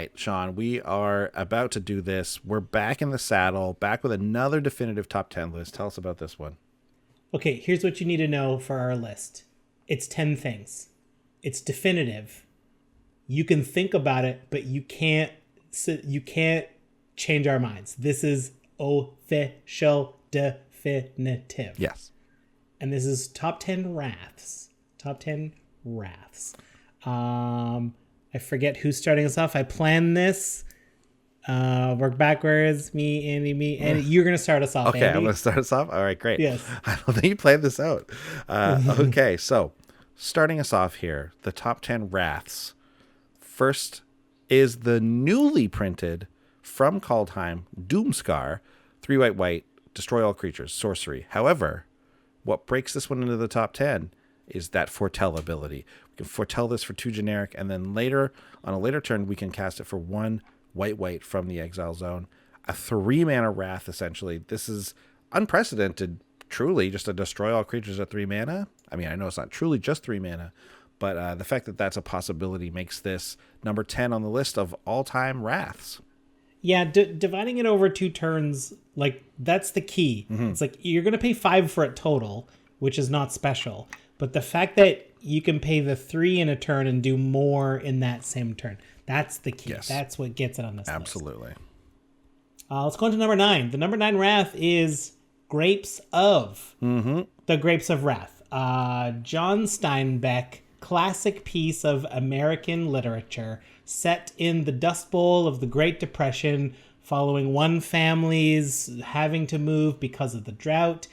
right, Sean, we are about to do this. We're back in the saddle, back with another definitive top 10 list. Tell us about this one. Okay, here's what you need to know for our list. It's 10 things. It's definitive. You can think about it, but you can't change our minds. This is official definitive. Yes. And this is top 10 wraths. Top 10 wraths. I forget who's starting us off. I planned this. Work backwards. Me, Andy. You're going to start us off, Okay, Andy. I'm going to start us off. All right, great. Yes. I don't think you planned this out. Okay, so starting us off here, the top 10 wraths. First is the newly printed from Kaldheim Doomscar, 3 white, destroy all creatures, sorcery. However, what breaks this one into the top 10 is that foretell ability. We can foretell this for 2 generic, and then later, on a later turn, we can cast it for 1 white from the exile zone. A 3 mana wrath, essentially. This is unprecedented, truly, just to destroy all creatures at 3 mana. I mean, I know it's not truly just 3 mana, but the fact that that's a possibility makes this number 10 on the list of all-time wraths. Yeah, dividing it over 2 turns, like, that's the key. Mm-hmm. It's like, you're going to pay 5 for it total, which is not special. But the fact that you can pay the 3 in a turn and do more in that same turn, that's the key. Yes. That's what gets it on this Absolutely. list. Let's go on to number 9. The number 9 wrath is Grapes of. Mm-hmm. The Grapes of Wrath. John Steinbeck, classic piece of American literature set in the Dust Bowl of the Great Depression, following one family's having to move because of the drought.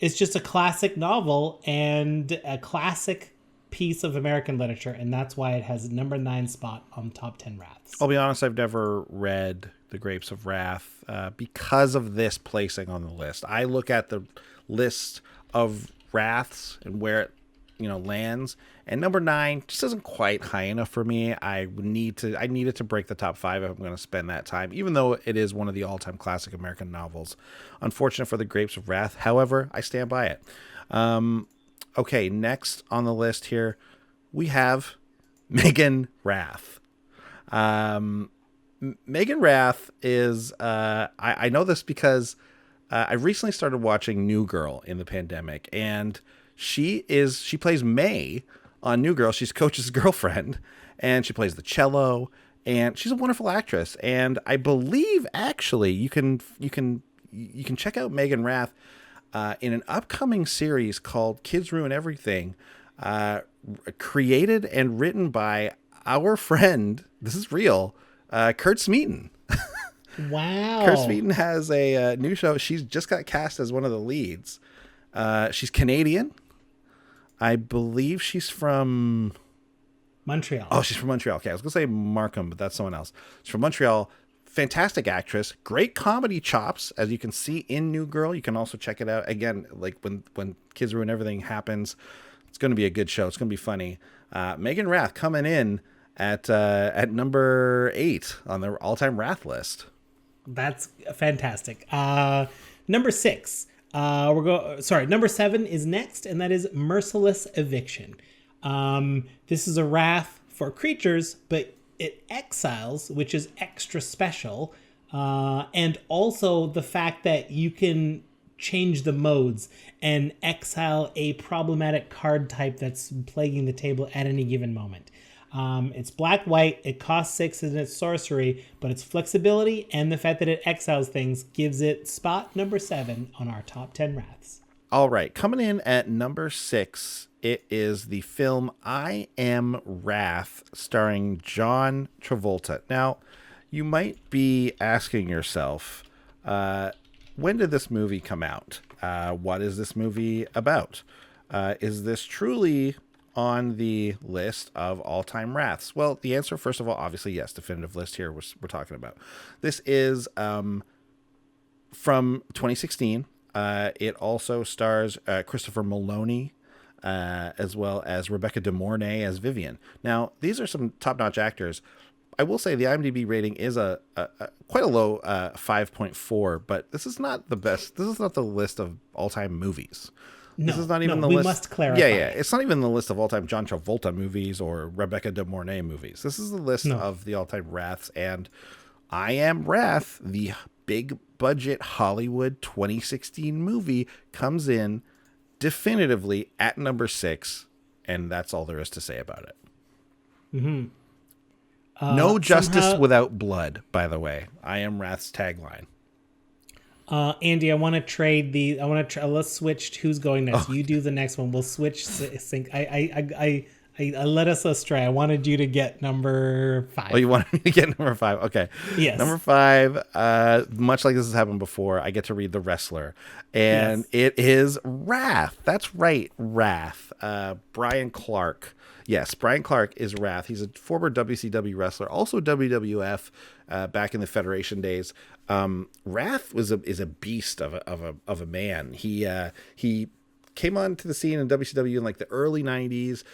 It's just a classic novel and a classic piece of American literature, and that's why it has number 9 spot on top 10 wraths. I'll be honest, I've never read The Grapes of Wrath because of this placing on the list. I look at the list of wraths and where it lands, and number 9 just isn't quite high enough for me. I needed to break the top 5 if I'm going to spend that time, even though it is one of the all-time classic American novels. Unfortunate for The Grapes of Wrath, however, I stand by it. Okay, next on the list here, we have Megan Wrath. Megan Wrath is, I know this because I recently started watching New Girl in the pandemic, and she plays May on New Girl. She's Coach's girlfriend, and she plays the cello, and she's a wonderful actress. And I believe actually you can check out Megan Wrath in an upcoming series called Kids Ruin Everything, created and written by our friend, this is real, Kurt Smeaton. Wow. Kurt Smeaton has a new show. She's just got cast as one of the leads. She's Canadian. I believe she's from Montreal. Oh, she's from Montreal. Okay, I was going to say Markham, but that's someone else. She's from Montreal. Fantastic actress. Great comedy chops, as you can see in New Girl. You can also check it out. Again, like when Kids Ruin Everything happens, it's going to be a good show. It's going to be funny. Megan Wrath coming in at number 8 on the all-time Wrath list. That's fantastic. Number 6. Number 7 is next, and that is Merciless Eviction. This is a wrath for creatures, but it exiles, which is extra special, and also the fact that you can change the modes and exile a problematic card type that's plaguing the table at any given moment. It's black-white, it costs 6 and it's sorcery, but its flexibility and the fact that it exiles things gives it spot number 7 on our top 10 wraths. All right, coming in at number 6, it is the film I Am Wrath, starring John Travolta. Now, you might be asking yourself, when did this movie come out? What is this movie about? Is this truly on the list of all-time wraths? Well, the answer, first of all, obviously, yes, definitive list here we're talking about. This is from 2016. It also stars Christopher Maloney, as well as Rebecca De Mornay as Vivian. Now, these are some top-notch actors. I will say the IMDb rating is a quite a low 5.4, but this is not the best. This is not the list of all-time movies. This is not even the we list. must clarify. Yeah. It's not even the list of all-time John Travolta movies or Rebecca De Mornay movies. This is the list of the all-time Wraths, and I Am Wrath, the big budget Hollywood 2016 movie, comes in definitively at number 6, and that's all there is to say about it. No justice without blood, by the way. I Am Wrath's tagline. Andy, I want to trade the. Let's switch. Who's going next? You do the next one. We'll switch sync. I led us astray. I wanted you to get number 5. Oh, you wanted me to get number 5? Okay. Yes. Number 5. Much like this has happened before, I get to read The Wrestler, and it is Wrath. That's right, Wrath. Brian Clark. Yes, Brian Clark is Wrath. He's a former WCW wrestler, also WWF back in the Federation days. Wrath is a beast of a man. He came onto the scene in WCW in like the early 90s.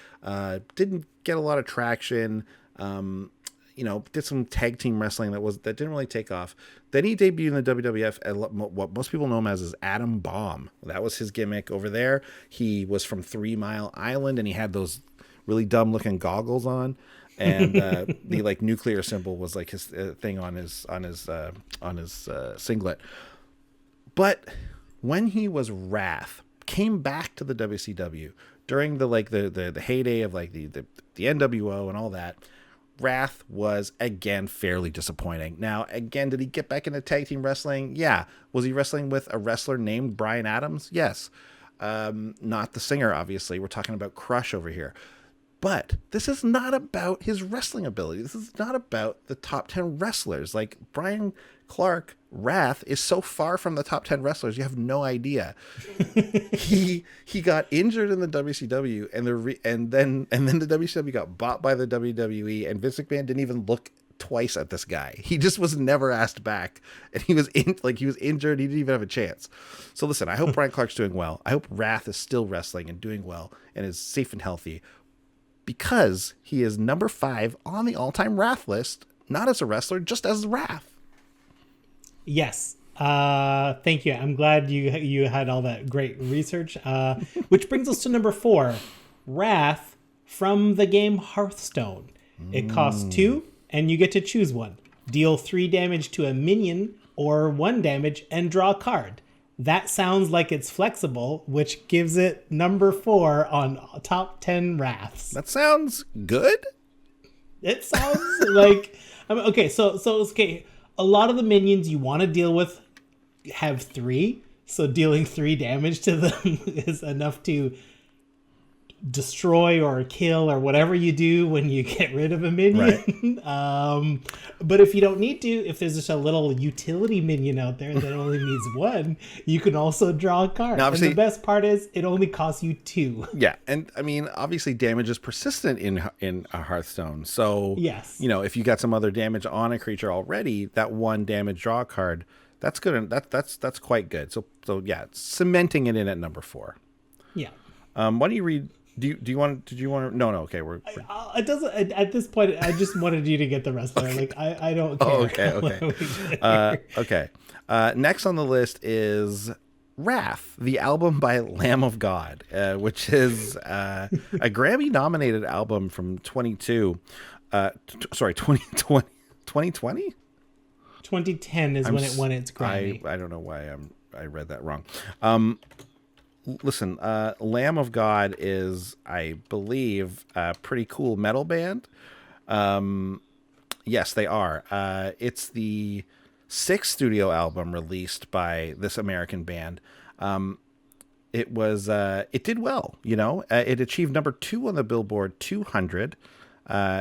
Didn't get a lot of traction. Did some tag team wrestling that didn't really take off. Then he debuted in the WWF at what most people know him as Adam Bomb. That was his gimmick over there. He was from 3 Mile Island, and he had those really dumb looking goggles on, and the like nuclear symbol was like his thing on his singlet. But when he was Wrath, came back to the WCW during the heyday of like the NWO and all that, Wrath was again fairly disappointing. Now, again, did he get back into tag team wrestling? Yeah. Was he wrestling with a wrestler named Brian Adams? Yes. Not the singer, obviously. We're talking about Crush over here. But this is not about his wrestling ability. This is not about the top 10 wrestlers. Like, Brian Clark, Wrath, is so far from the top 10 wrestlers, you have no idea. he got injured in the WCW, and then the WCW got bought by the WWE, and Vince McMahon didn't even look twice at this guy. He just was never asked back, and he was injured. He didn't even have a chance. So listen, I hope Brian Clark's doing well. I hope Wrath is still wrestling and doing well and is safe and healthy, because he is number 5 on the all-time Wrath list, not as a wrestler, just as Wrath. Yes. Thank you. I'm glad you had all that great research. Which brings us to number 4, Wrath from the game Hearthstone. It costs 2, and you get to choose one. Deal 3 damage to a minion or 1 damage and draw a card. That sounds like it's flexible, which gives it number 4 on top 10 Wraths. That sounds good. It sounds like... okay, so okay. A lot of the minions you want to deal with have 3, so dealing 3 damage to them is enough to destroy or kill or whatever you do when you get rid of a minion. Right. But if you don't need to, if there's just a little utility minion out there that only needs 1, you can also draw a card. Now, and the best part is it only costs you 2. Yeah, and I mean, obviously damage is persistent in a Hearthstone. So yes, if you got some other damage on a creature already, that 1 damage draw card, that's good, and that's quite good. So yeah, cementing it in at number 4. Yeah. Why don't you read? Did you want to? No. Okay, we're it doesn't. At this point, I just wanted you to get the wrestler. Okay. Like I don't care. Oh, okay. Next on the list is Wrath, the album by Lamb of God, which is a Grammy-nominated album from 2020. 2010 is when it won its Grammy. I don't know why I read that wrong. Listen, Lamb of God is, I believe, a pretty cool metal band. Yes, they are. It's the 6th studio album released by this American band. It did well, it achieved number 2 on the Billboard 200,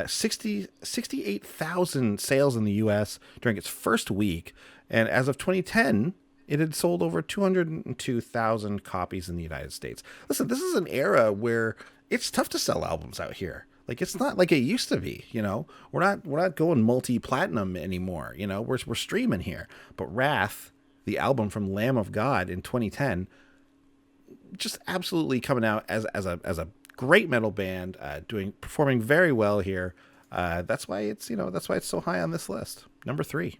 68,000 sales in the US during its first week. And as of 2010, it had sold over 202,000 copies in the United States. Listen, this is an era where it's tough to sell albums out here. Like, it's not like it used to be, We're not going multi-platinum anymore, We're streaming here. But Wrath, the album from Lamb of God in 2010, just absolutely coming out as a great metal band, performing very well here. That's why it's so high on this list. Number 3.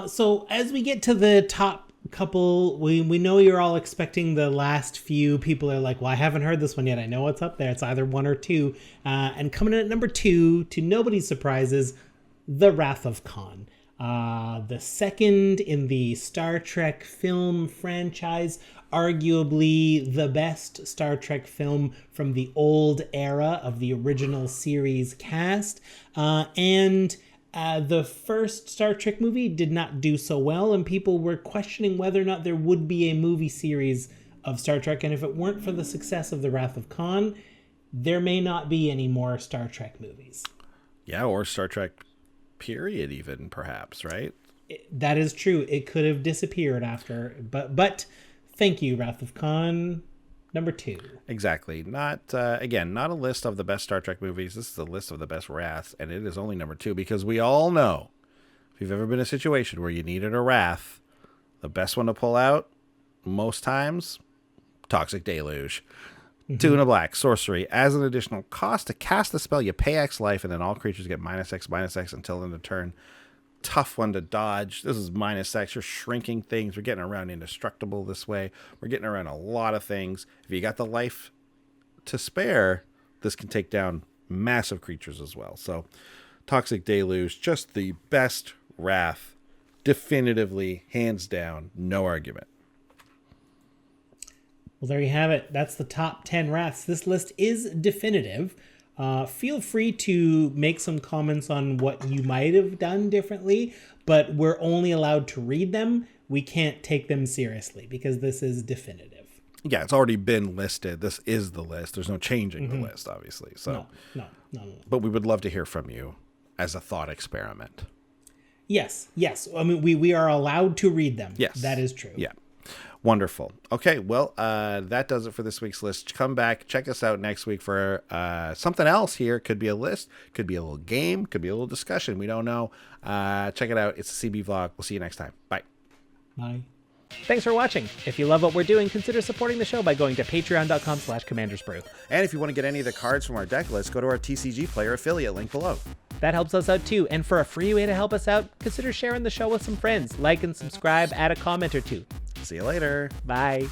So as we get to the top couple, we know you're all expecting the last few. People are like, well, I haven't heard this one yet. I know what's up there. It's either 1 or 2. And coming in at number 2, to nobody's surprises, The Wrath of Khan. The second in the Star Trek film franchise, arguably the best Star Trek film from the old era of the original series cast. And the first Star Trek movie did not do so well, and people were questioning whether or not there would be a movie series of Star Trek. And if it weren't for the success of The Wrath of Khan, there may not be any more Star Trek movies. Yeah, or Star Trek period even, perhaps, right? That is true. It could have disappeared after, but thank you, Wrath of Khan, number 2. Exactly. Not not a list of the best Star Trek movies. This is a list of the best Wraths, and it is only number 2 because we all know, if you've ever been in a situation where you needed a Wrath, the best one to pull out most times, Toxic Deluge. 2 and a black, sorcery. As an additional cost to cast the spell, you pay X life, and then all creatures get -X until end of turn. Tough one to dodge. This is -X. You're shrinking things. We're getting around indestructible this way. We're getting around a lot of things. If you got the life to spare, this can take down massive creatures as well. So, Toxic Deluge, just the best Wrath. Definitively, hands down, no argument. Well, there you have it. That's the top 10 Wraths. This list is definitive. Feel free to make some comments on what you might have done differently, but we're only allowed to read them. We can't take them seriously because this is definitive. Yeah, it's already been listed. This is the list. There's no changing the list, obviously. So, No. But we would love to hear from you as a thought experiment. Yes. I mean, we are allowed to read them. Yes. That is true. Yeah. Wonderful. Okay, well, that does it for this week's list. Come back, check us out next week for something else here. Could be a list, could be a little game, could be a little discussion. We don't know. Check it out. It's a CB vlog. We'll see you next time. Bye. Bye. Thanks for watching. If you love what we're doing, consider supporting the show by going to patreon.com/commandersbrew. And if you want to get any of the cards from our deck list, go to our TCG Player affiliate link below. That helps us out too. And for a free way to help us out, consider sharing the show with some friends. Like and subscribe, add a comment or two. See you later. Bye.